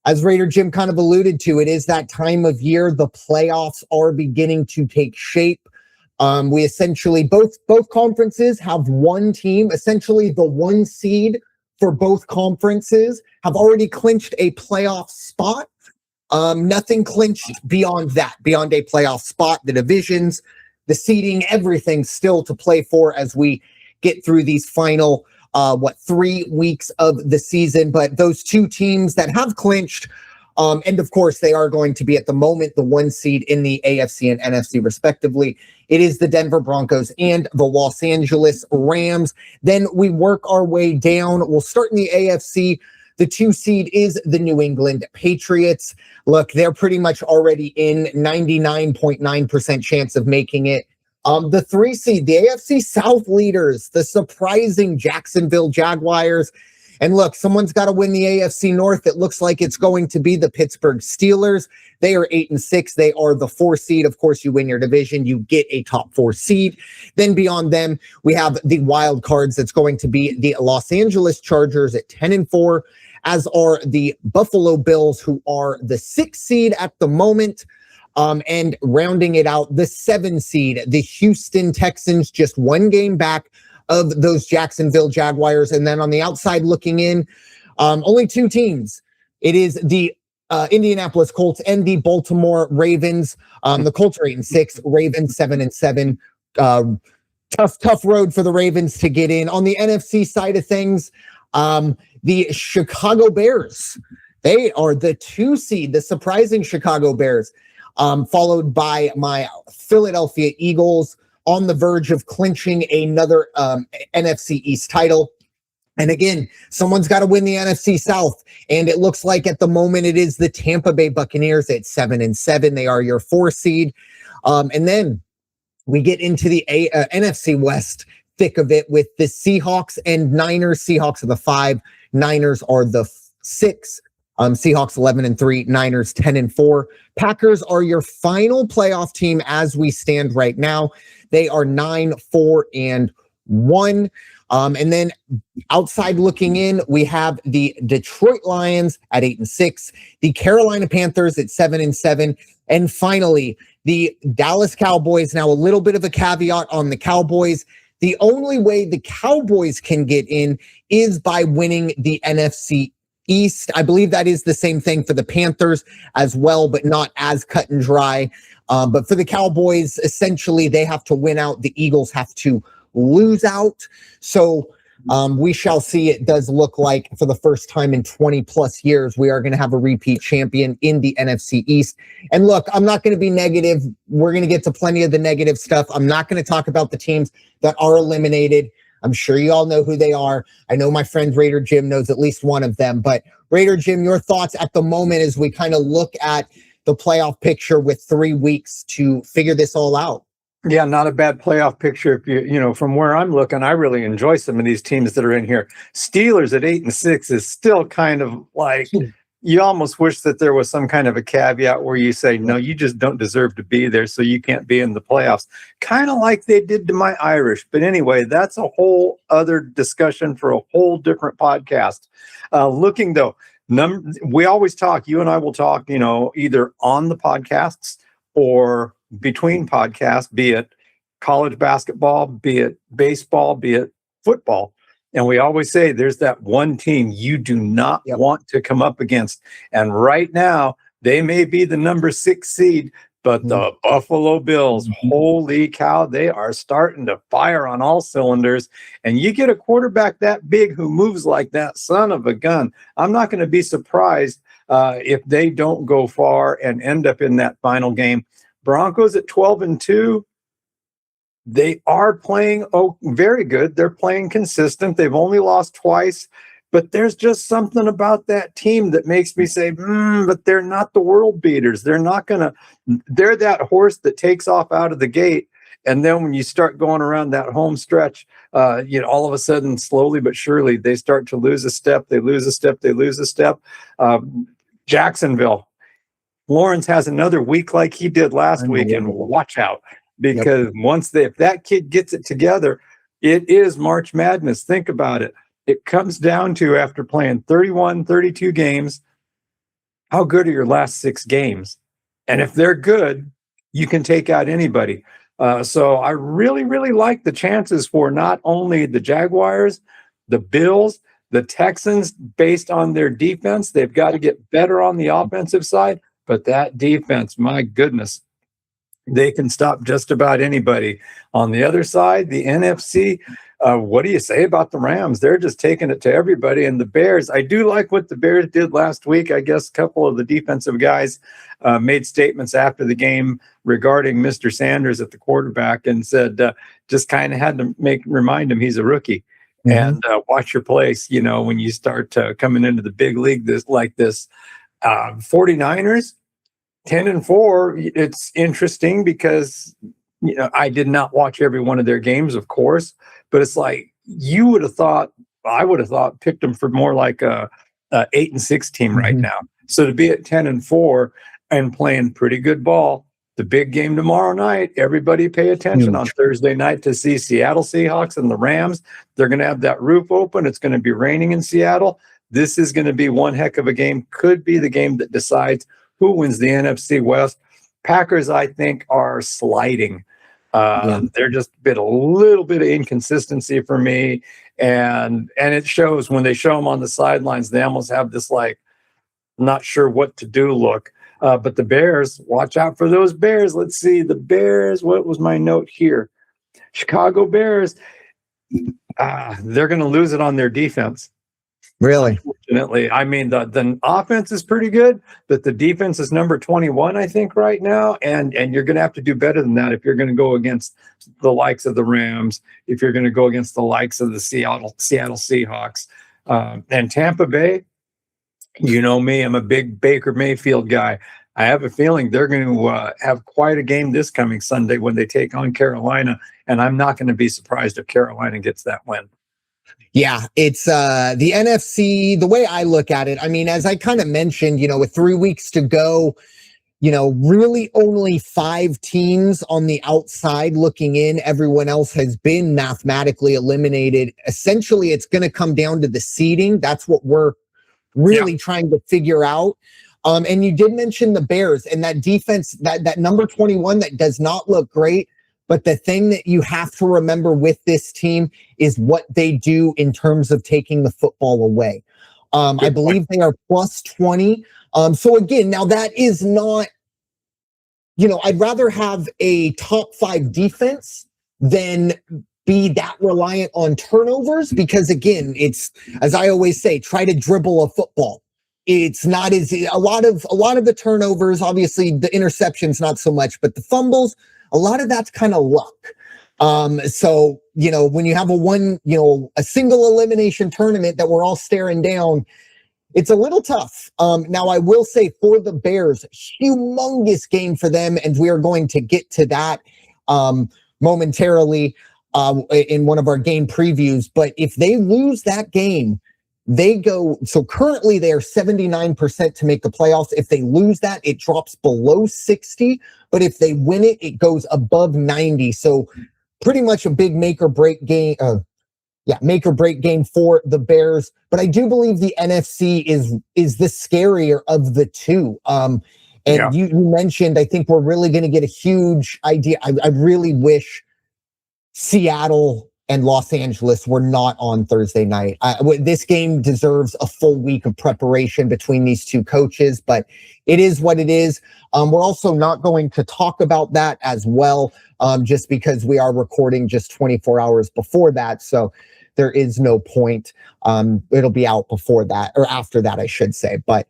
as Raider Jim kind of alluded to, it is that time of year. The playoffs are beginning to take shape. We essentially, both conferences have one team, essentially the one seed for both conferences have already clinched a playoff spot. Nothing clinched beyond that, beyond a playoff spot. The divisions, the seeding, everything still to play for as we get through these final 3 weeks of the season. But those two teams that have clinched, and of course they are going to be at the moment the one seed in the AFC and NFC respectively. It is the Denver Broncos and the Los Angeles Rams. Then we work our way down. We'll start in the AFC. The 2 seed is the New England Patriots. Look, they're pretty much already in, 99.9% chance of making it. The 3 seed, the AFC South leaders, the surprising Jacksonville Jaguars. And look, someone's got to win the AFC North. It looks like it's going to be the Pittsburgh Steelers. They are 8-6. They are the 4 seed. Of course, you win your division, you get a top 4 seed. Then beyond them, we have the wild cards. That's going to be the Los Angeles Chargers at 10-4, as are the Buffalo Bills, who are the 6th seed at the moment. And rounding it out, the 7 seed, the Houston Texans, just 1 game back of those Jacksonville Jaguars. And then on the outside looking in, only 2 teams. It is the Indianapolis Colts and the Baltimore Ravens. The Colts are 8-6, Ravens 7-7. Tough road for the Ravens to get in. On the NFC side of things, the Chicago Bears, they are the 2 seed, the surprising Chicago Bears, followed by my Philadelphia Eagles, on the verge of clinching another NFC East title. And again, someone's got to win the NFC South. And it looks like at the moment it is the Tampa Bay Buccaneers at 7-7. They are your 4 seed. And then we get into the NFC West thick of it with the Seahawks and Niners. Seahawks are the 5. Niners are the 6. Seahawks 11-3, Niners 10-4. Packers are your final playoff team as we stand right now. They are 9-4-1. And then outside looking in, we have the Detroit Lions at 8-6, the Carolina Panthers at 7-7, and finally the Dallas Cowboys. Now, a little bit of a caveat on the Cowboys. The only way the Cowboys can get in is by winning the NFC East. I believe that is the same thing for the Panthers as well, but not as cut and dry. But for the Cowboys, essentially, they have to win out. The Eagles have to lose out. So we shall see. It does look like for the first time in 20 plus years, we are going to have a repeat champion in the NFC East. And look, I'm not going to be negative. We're going to get to plenty of the negative stuff. I'm not going to talk about the teams that are eliminated. I'm sure you all know who they are. I know my friend Raider Jim knows at least one of them. But Raider Jim, your thoughts at the moment as we kind of look at the playoff picture with 3 weeks to figure this all out? Yeah, not a bad playoff picture. If you from where I'm looking, I really enjoy some of these teams that are in here. Steelers at 8-6 is still kind of like, you almost wish that there was some kind of a caveat where you say, no, you just don't deserve to be there, so you can't be in the playoffs. Kind of like they did to my Irish. But anyway, that's a whole other discussion for a whole different podcast. Looking though, we always talk, you and I will talk, either on the podcasts or between podcasts, be it college basketball, be it baseball, be it football. And we always say there's that one team you do not want to come up against. And right now, they may be the number 6 seed, but the Buffalo Bills, holy cow, they are starting to fire on all cylinders. And you get a quarterback that big who moves like that son of a gun. I'm not going to be surprised if they don't go far and end up in that final game. Broncos at 12-2. They are playing very good. They're playing consistent. They've only lost twice, but there's just something about that team that makes me say, but they're not the world beaters. They're that horse that takes off out of the gate. And then when you start going around that home stretch, all of a sudden, slowly but surely, they start to lose a step. They lose a step. They lose a step. Jacksonville. Lawrence has another week like he did last week, and watch out. Because if that kid gets it together, it is March Madness. Think about it. It comes down to, after playing 31, 32 games, how good are your last 6 games? And if they're good, you can take out anybody. So I really, really like the chances for not only the Jaguars, the Bills, the Texans, based on their defense. They've got to get better on the offensive side, but that defense, my goodness, they can stop just about anybody. On the other side, the NFC, what do you say about the Rams? They're just taking it to everybody. And the Bears, I do like what the Bears did last week. I guess a couple of the defensive guys made statements after the game regarding Mr. Sanders at the quarterback and said, just kind of had to remind him he's a rookie. And watch your place, when you start coming into the big league this 49ers, 10-4. It's interesting because I did not watch every one of their games, of course, but it's like I would have thought picked them for more like a 8-6 team right now. So to be at 10-4 and playing pretty good ball, the big game tomorrow night, everybody pay attention on Thursday night to see Seattle Seahawks and the Rams. They're going to have that roof open. It's going to be raining in Seattle. This is going to be one heck of a game. Could be the game that decides who wins the NFC West. Packers, I think, are sliding. They're just been a little bit of inconsistency for me. And it shows when they show them on the sidelines. They almost have this not sure what to do look. But the Bears, watch out for those Bears. Let's see, the Bears, what was my note here? Chicago Bears, they're going to lose it on their defense. Really? Unfortunately. I mean, the offense is pretty good, but the defense is number 21, I think, right now. And you're going to have to do better than that if you're going to go against the likes of the Rams, if you're going to go against the likes of the Seattle Seahawks. And Tampa Bay, you know me, I'm a big Baker Mayfield guy. I have a feeling they're going to have quite a game this coming Sunday when they take on Carolina, and I'm not going to be surprised if Carolina gets that win. Yeah, it's the NFC, the way I look at it, I mean, as I kind of mentioned, with 3 weeks to go, really only 5 teams on the outside looking in. Everyone else has been mathematically eliminated. Essentially, it's going to come down to the seeding. That's what we're really trying to figure out. And you did mention the Bears and that defense, that number 21 that does not look great. But the thing that you have to remember with this team is what they do in terms of taking the football away. I believe they are plus 20. So again, now that is not, I'd rather have a top 5 defense than be that reliant on turnovers, because again, it's, as I always say, try to dribble a football. It's not as a lot of the turnovers, obviously the interceptions, not so much, but the fumbles, a lot of that's kind of luck. So, when you have a single elimination tournament that we're all staring down, it's a little tough. Now I will say for the Bears, humongous game for them. And we are going to get to that, momentarily, in one of our game previews. But if they lose that game, so currently they are 79% to make the playoffs. If they lose that, it drops below 60. But if they win it, it goes above 90. So pretty much a big make or break game. Make or break game for the Bears. But I do believe the NFC is the scarier of the two. You mentioned, I think we're really going to get a huge idea. I really wish Seattle and Los Angeles were not on Thursday night. This game deserves a full week of preparation between these two coaches, but it is what it is. We're also not going to talk about that as well, just because we are recording just 24 hours before that. So there is no point. It'll be out before that, or after that, I should say. But